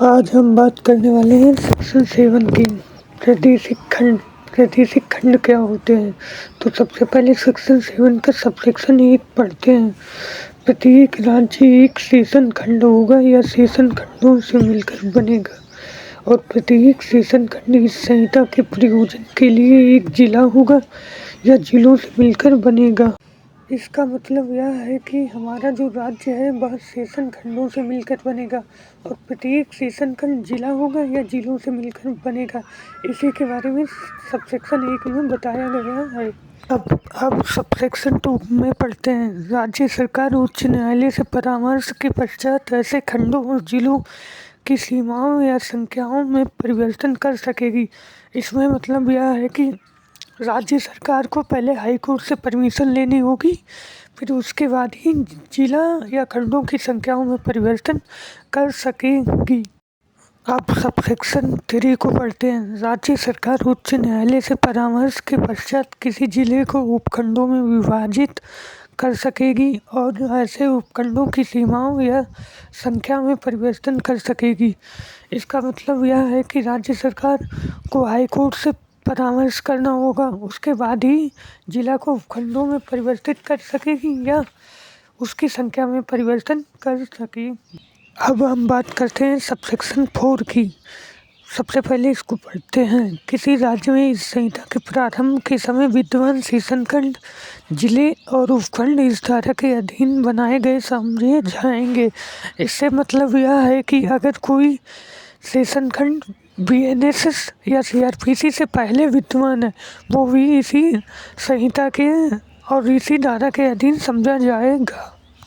आज हम बात करने वाले हैं सेक्शन 7 की। प्रादेशिक खंड क्या होते हैं। तो सबसे पहले सेक्शन 7 का सबसेक्शन 1 पढ़ते हैं। प्रत्येक राज्य एक सेशन खंड होगा या सेशन खंडों से मिलकर बनेगा और प्रत्येक सेशन खंड इस संहिता के प्रयोजन के लिए एक जिला होगा या जिलों से मिलकर बनेगा। इसका मतलब यह है कि हमारा जो राज्य है वह सेशन खंडों से मिलकर बनेगा और प्रत्येक सेशन खंड जिला होगा या जिलों से मिलकर बनेगा। इसी के बारे में सबसेक्शन 1 में बताया गया है। अब सबसेक्शन 2 में पढ़ते हैं। राज्य सरकार उच्च न्यायालय से परामर्श के पश्चात ऐसे खंडों और जिलों की सीमाओं या संख्याओं में परिवर्तन कर सकेगी। इसमें मतलब यह है कि राज्य सरकार को पहले हाई कोर्ट से परमिशन लेनी होगी, फिर उसके बाद ही जिला या खंडों की संख्याओं में परिवर्तन कर सकेगी। अब सबसेक्शन 3 को पढ़ते हैं। राज्य सरकार उच्च न्यायालय से परामर्श के पश्चात किसी जिले को उपखंडों में विभाजित कर सकेगी और ऐसे उपखंडों की सीमाओं या संख्या में परिवर्तन कर सकेगी। इसका मतलब यह है कि राज्य सरकार को हाई कोर्ट से परामर्श करना होगा, उसके बाद ही जिला को उपखंडों में परिवर्तित कर सकेगी या उसकी संख्या में परिवर्तन कर सकेगी। अब हम बात करते हैं सबसेक्शन 4 की। सबसे पहले इसको पढ़ते हैं। किसी राज्य में इस संहिता के प्रारंभ के समय विद्यमान सेशन खंड, जिले और उपखंड इस धारा के अधीन बनाए गए समझे जाएंगे। इससे मतलब यह है कि अगर कोई सेशन खंड बीएनएस या सीआरपीसी से पहले विद्यमान है वो भी इसी संहिता के और इसी धारा के अधीन समझा जाएगा।